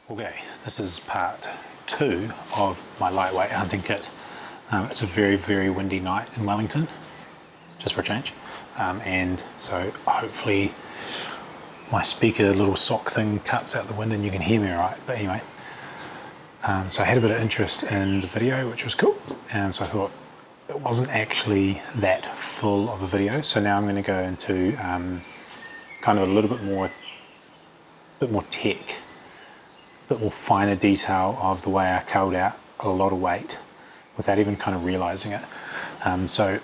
Okay, this is part 2 of my lightweight hunting kit. It's a very, very windy night in Wellington, just for a change. And so hopefully my speaker little sock thing cuts out the wind and you can hear me all right. But anyway, so I had a bit of interest in the video, which was cool. And so I thought it wasn't actually that full of a video. So now I'm going to go into kind of a little bit more tech, a bit more finer detail of the way I culled out a lot of weight without even kind of realizing it. So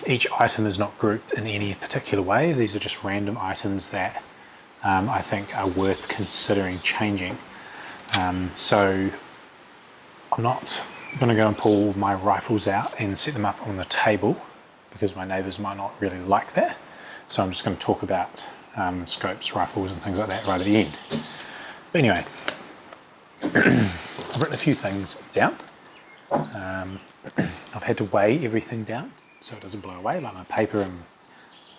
each item is not grouped in any particular way. These are just random items that I think are worth considering changing. So I'm not going to go and pull my rifles out and set them up on the table because my neighbours might not really like that. So I'm just going to talk about scopes, rifles and things like that right at the end. But anyway, I've written a few things down. I've had to weigh everything down so it doesn't blow away, like my paper and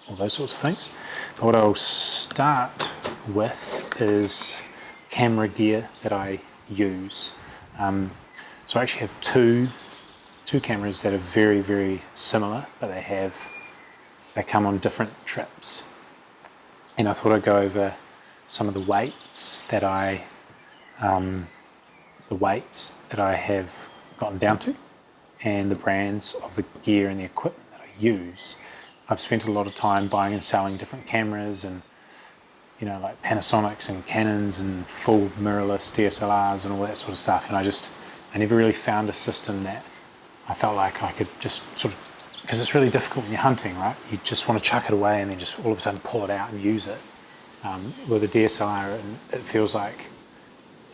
all those sorts of things. But what I'll start with is camera gear that I use. So I actually have two cameras that are very, very similar, but they come on different trips. And I thought I'd go over some of the weights that I have gotten down to, and the brands of the gear and the equipment that I use. I've spent a lot of time buying and selling different cameras, and like Panasonics and Canons and full mirrorless DSLRs and all that sort of stuff. And I never really found a system that I felt like I could just sort of, because it's really difficult when you're hunting, right? You just want to chuck it away and then just all of a sudden pull it out and use it. With a DSLR, it feels like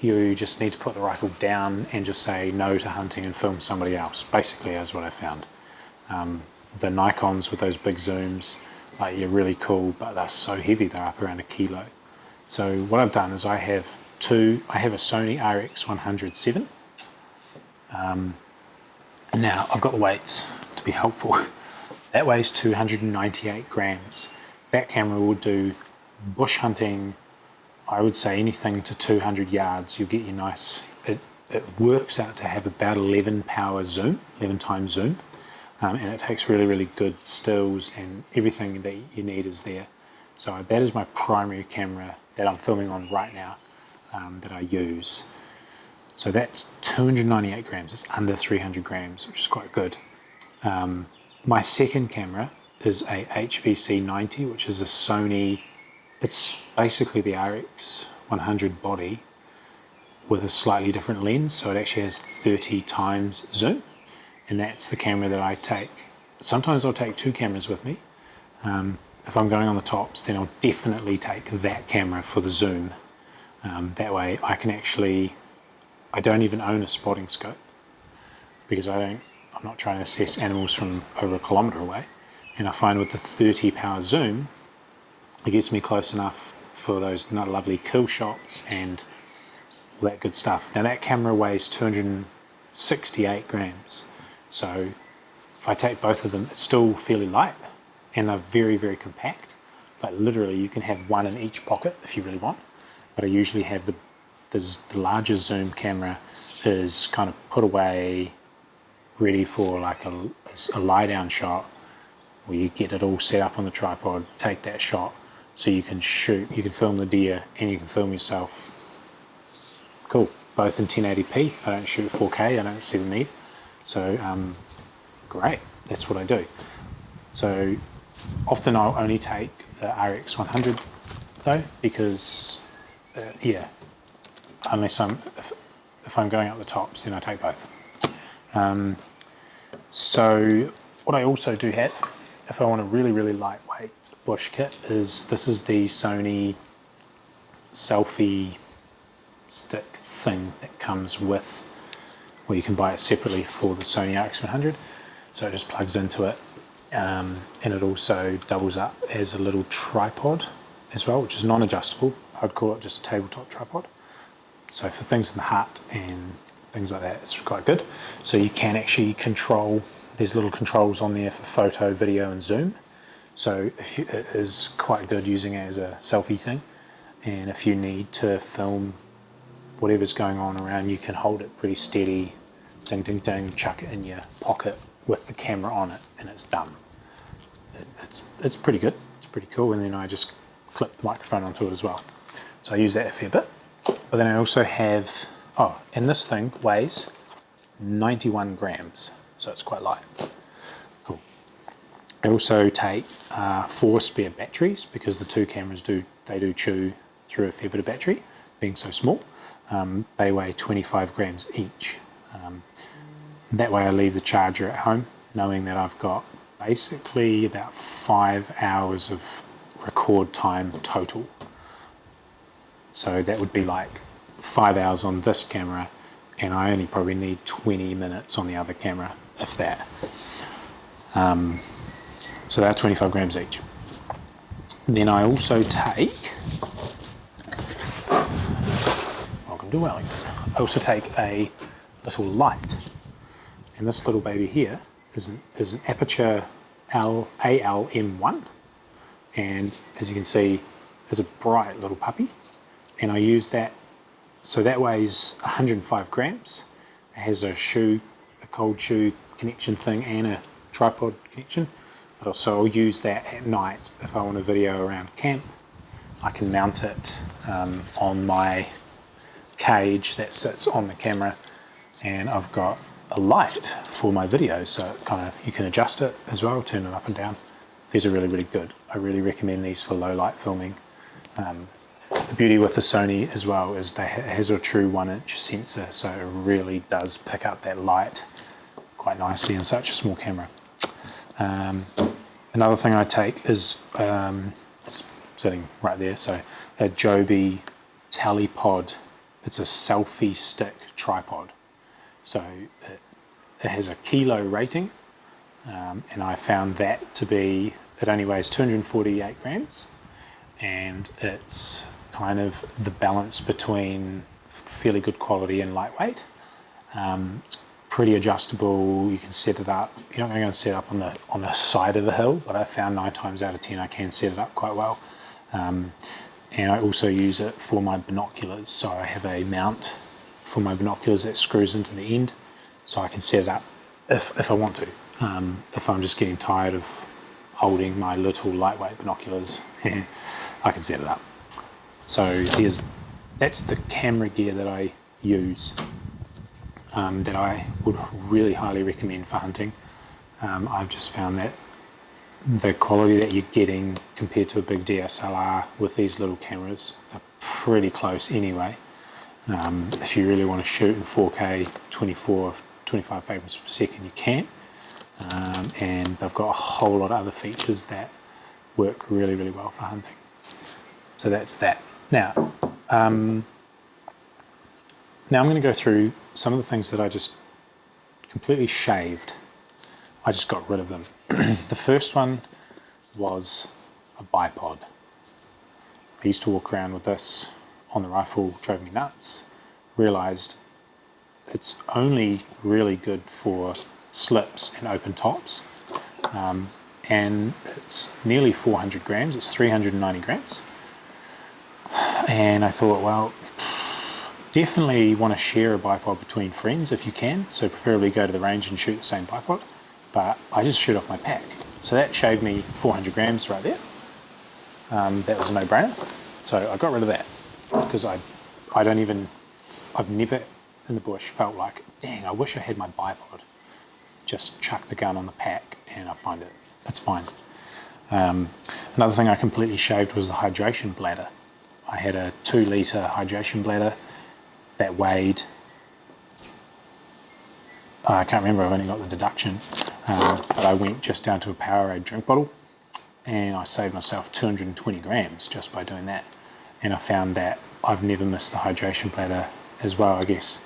you just need to put the rifle down and just say no to hunting and film somebody else, basically, is what I found. The Nikons with those big zooms, like, you're really cool, but they're so heavy, they're up around 1 kilo. So what I've done is I have a Sony RX100 VII. Now I've got the weights to be helpful. That weighs 298 grams. That camera will do bush hunting, I would say anything to 200 yards. You'll get your nice, it works out to have about 11 times zoom, and it takes really, really good stills, and everything that you need is there. So that is my primary camera that I'm filming on right now, that I use. So that's 298 grams, it's under 300 grams, which is quite good. My second camera is a HVC90, which is a Sony. It's basically the RX100 body with a slightly different lens, so it actually has 30 times zoom, and that's the camera that I take. Sometimes I'll take two cameras with me. If I'm going on the tops, then I'll definitely take that camera for the zoom. That way I don't even own a spotting scope, because I'm not trying to assess animals from over 1 kilometre away, and I find with the 30 power zoom, it gets me close enough for those lovely kill shots and all that good stuff. Now that camera weighs 268 grams, so if I take both of them, it's still fairly light, and they're very, very compact. Like, literally you can have one in each pocket if you really want, but I usually have the larger zoom camera is kind of put away, ready for like a lie down shot, where you get it all set up on the tripod, take that shot, so you can shoot, you can film the deer and you can film yourself. Cool, both in 1080p. I don't shoot 4K, I don't see the need. So great, that's what I do. So often I'll only take the RX100 though, because unless if I'm going up the tops, then I take both. So what I also do have, if I want a really, really lightweight bush kit, this is the Sony Selfie Stick thing that comes with, well, you can buy it separately for the Sony RX100. So it just plugs into it, and it also doubles up as a little tripod as well, which is non-adjustable. I'd call it just a tabletop tripod. So for things in the hut and things like that, it's quite good. So you can actually control, there's little controls on there for photo, video and zoom. So it is quite good using it as a selfie thing. And if you need to film whatever's going on around, you can hold it pretty steady, ding, ding, ding, chuck it in your pocket with the camera on it, and it's done. It's pretty good, it's pretty cool, and then I just clip the microphone onto it as well. So I use that a fair bit. But then I also have, and this thing weighs 91 grams, so it's quite light. Cool. I also take 4 spare batteries, because the 2 cameras do chew through a fair bit of battery, being so small. They weigh 25 grams each. That way I leave the charger at home, knowing that I've got basically about 5 hours of record time total. So that would be like 5 hours on this camera, and I only probably need 20 minutes on the other camera, if that. So they're 25 grams each. Then I also take, welcome to Wellington, I also take a little light. And this little baby here is an Aperture ALM1, and as you can see, is a bright little puppy, and I use that. So that weighs 105 grams. It has a cold shoe connection thing and a tripod connection, but also I'll use that at night if I want a video around camp. I can mount it on my cage that sits on the camera, and I've got a light for my videos, so you can adjust it as well, turn it up and down. These are really, really good. I really recommend these for low light filming. The beauty with the Sony as well is it has a true 1-inch sensor, so it really does pick up that light quite nicely in such a small camera. Another thing I take is, it's sitting right there, so a Joby Bipod. It's a Selfie Stick tripod. So it has a kilo rating, and I found that to be, it only weighs 248 grams, and it's kind of the balance between fairly good quality and lightweight. It's pretty adjustable. You can set it up. You're not going to set it up on the side of a hill, but I found 9 times out of 10 I can set it up quite well. And I also use it for my binoculars. So I have a mount for my binoculars that screws into the end, so I can set it up if I want to. If I'm just getting tired of holding my little lightweight binoculars, I can set it up. So that's the camera gear that I use, that I would really highly recommend for hunting. I've just found that the quality that you're getting compared to a big DSLR with these little cameras, they're pretty close anyway. If you really want to shoot in 4K 25 frames per second, you can, and they've got a whole lot of other features that work really, really well for hunting. So that's that. Now I'm going to go through some of the things that I just completely shaved. I just got rid of them. The first one was a bipod. I used to walk around with this on the rifle, drove me nuts. Realized it's only really good for slips and open tops, and it's nearly 400 grams. It's 390 grams. And I thought, well, definitely want to share a bipod between friends if you can, so preferably go to the range and shoot the same bipod, but I just shoot off my pack. So that shaved me 400 grams right there. That was a no-brainer. So I got rid of that, because I've never in the bush felt like, dang, I wish I had my bipod. Just chuck the gun on the pack and I find it's fine. Another thing I completely shaved was the hydration bladder. I had a 2-litre hydration bladder that weighed, I can't remember, I've only got the deduction, but I went just down to a Powerade drink bottle, and I saved myself 220 grams just by doing that. And I found that I've never missed the hydration bladder as well, I guess.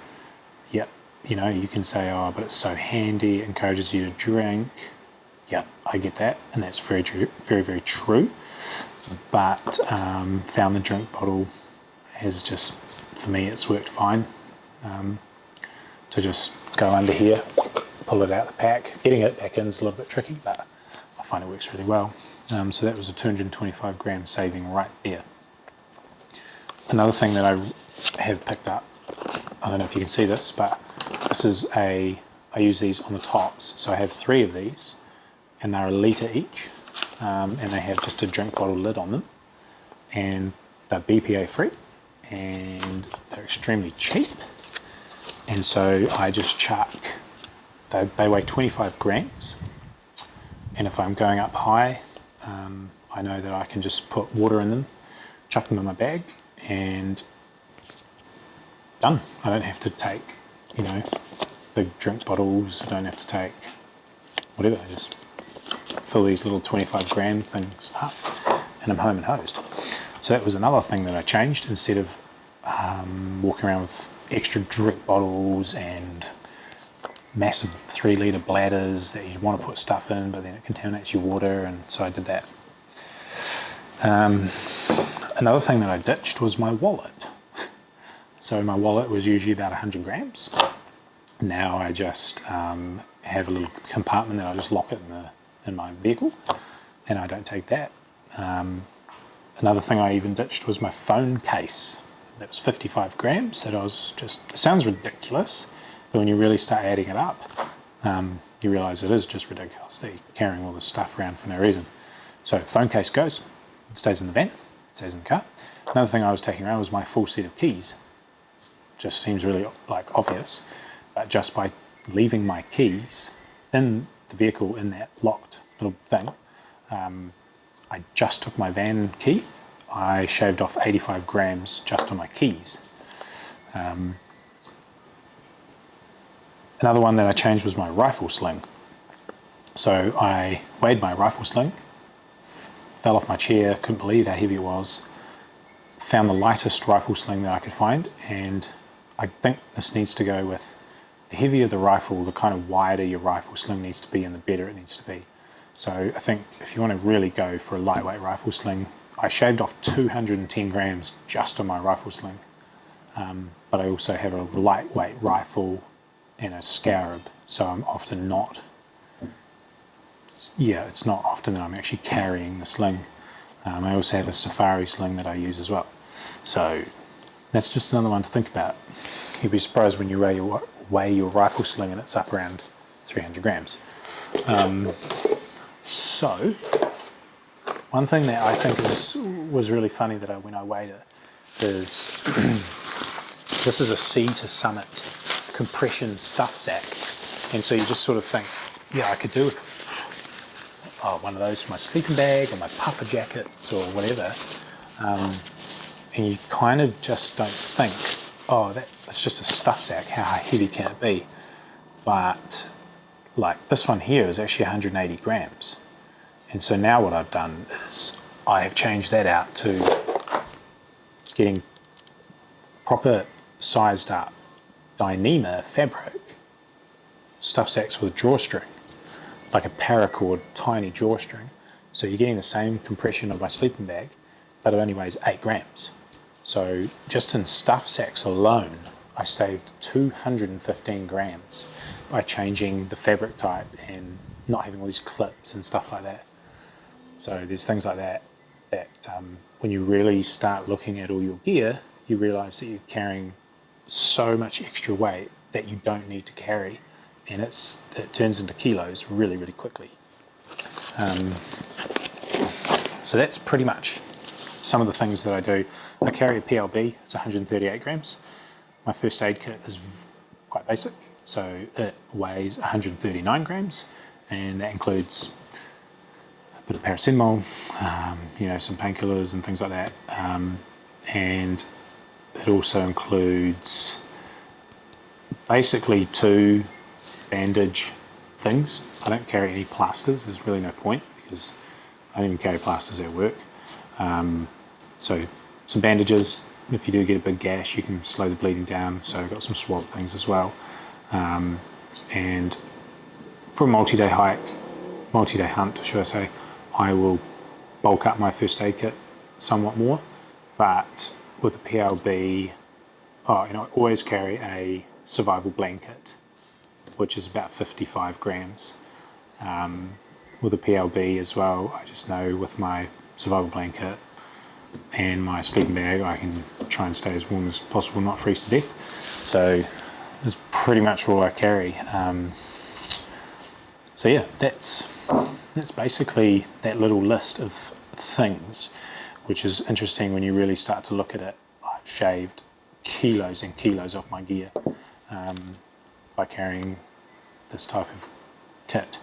Yep, you can say, oh, but it's so handy, it encourages you to drink. Yep, I get that, and that's very true, very, very true. But found the drink bottle has just, for me, it's worked fine. To just go under here, pull it out the pack. Getting it back in is a little bit tricky, but I find it works really well. So that was a 225 gram saving right there. Another thing that I have picked up I don't know if you can see this, but this is I use these on the tops. So I have 3 of these, and they're 1 litre each, and they have just a drink bottle lid on them, and they're BPA free, and they're extremely cheap. And so I just chuck, they weigh 25 grams, and if I'm going up high, I know that I can just put water in them, chuck them in my bag, and done. I don't have to take, you know, big drink bottles. I don't have to take whatever. I just fill these little 25 gram things up, and I'm home and hosed. So that was another thing that I changed. Instead of walking around with extra drink bottles and massive 3 litre bladders that you want to put stuff in, but then it contaminates your water, and so I did that. Another thing that I ditched was my wallet. So my wallet was usually about 100 grams. Now I just have a little compartment that I just lock it in my vehicle, and I don't take that. Another thing I even ditched was my phone case. That was 55 grams. That I was just, it sounds ridiculous, but when you really start adding it up, you realise it is just ridiculous that you're carrying all this stuff around for no reason. So phone case goes, it stays in the van, stays in the car. Another thing I was taking around was my full set of keys. Just seems really like obvious, but just by leaving my keys in the vehicle in that locked little thing, I just took my van key. I shaved off 85 grams just on my keys. Another one that I changed was my rifle sling. So I weighed my rifle sling, fell off my chair, couldn't believe how heavy it was, found the lightest rifle sling that I could find, and I think this needs to go with the heavier the rifle, the kind of wider your rifle sling needs to be and the better it needs to be. So I think if you want to really go for a lightweight rifle sling, I shaved off 210 grams just on my rifle sling. But I also have a lightweight rifle and a scarab, so I'm often not, it's not often that I'm actually carrying the sling. I also have a safari sling that I use as well. So that's just another one to think about. You'll be surprised when you weigh your rifle sling and it's up around 300 grams. So one thing that I think was really funny that when I weighed it is this is a Sea to Summit compression stuff sack, and so you just sort of think, yeah, I could do with one of those for my sleeping bag or my puffer jackets or whatever, and you kind of just don't think, oh, that's just a stuff sack, how heavy can it be? But like this one here is actually 180 grams, and so now what I've done is I have changed that out to getting proper sized up Dyneema fabric stuff sacks with a drawstring, like a paracord tiny drawstring. So you're getting the same compression of my sleeping bag, but it only weighs 8 grams. So just in stuff sacks alone, I saved 215 grams by changing the fabric type and not having all these clips and stuff like that. So there's things like that when you really start looking at all your gear, you realise that you're carrying so much extra weight that you don't need to carry, and it turns into kilos really, really quickly. So that's pretty much some of the things that I do. I carry a PLB, it's 138 grams. My first aid kit is quite basic, so it weighs 139 grams, and that includes a bit of paracetamol, some painkillers and things like that, and it also includes basically 2 bandage things. I don't carry any plasters, there's really no point because I don't even carry plasters at work. So some bandages, if you do get a big gash you can slow the bleeding down, so I've got some swab things as well. And for a multi-day hunt, should I say, I will bulk up my first aid kit somewhat more, but with a PLB, I always carry a survival blanket, which is about 55 grams. With a PLB as well, I just know with my survival blanket, and my sleeping bag, I can try and stay as warm as possible, not freeze to death. So that's pretty much all I carry. So yeah, that's basically that little list of things, which is interesting when you really start to look at it. I've shaved kilos and kilos off my gear by carrying this type of kit.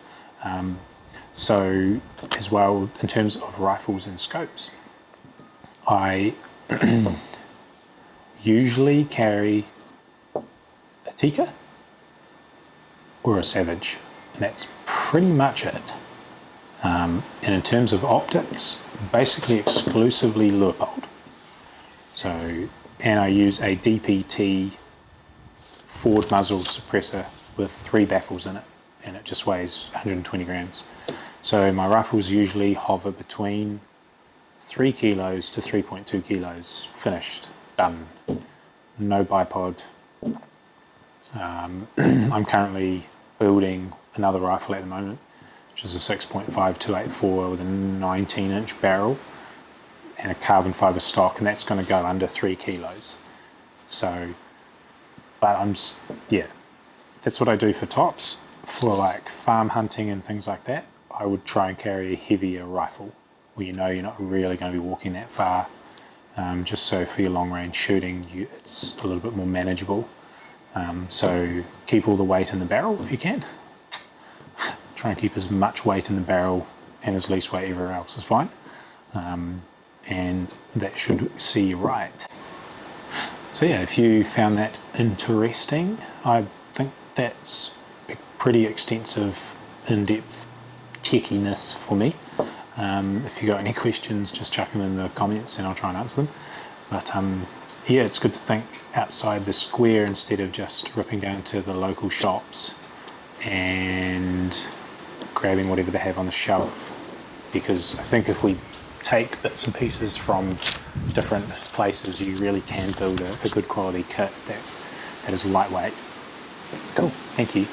So as well, in terms of rifles and scopes, I usually carry a Tikka or a Savage, and that's pretty much it. And in terms of optics, basically exclusively Leupold. So, and I use a DPT forward muzzle suppressor with 3 baffles in it, and it just weighs 120 grams. So my rifles usually hover between 3 kilos to 3.2 kilos, finished, done. No bipod. I'm currently building another rifle at the moment, which is a 6.5 284 with a 19-inch barrel and a carbon fibre stock, and that's going to go under 3 kilos. So, but yeah, that's what I do for tops. For like farm hunting and things like that, I would try and carry a heavier rifle where you know you're not really going to be walking that far, just so for your long range shooting it's a little bit more manageable. So keep all the weight in the barrel if you can. Try and keep as much weight in the barrel and as least weight everywhere else is fine. And that should see you right. So yeah, if you found that interesting, I think that's a pretty extensive, in-depth techiness for me. If you got any questions, just chuck them in the comments and I'll try and answer them. But yeah, it's good to think outside the square instead of just ripping down to the local shops and grabbing whatever they have on the shelf. Because I think if we take bits and pieces from different places, you really can build a good quality kit that is lightweight. Cool, thank you.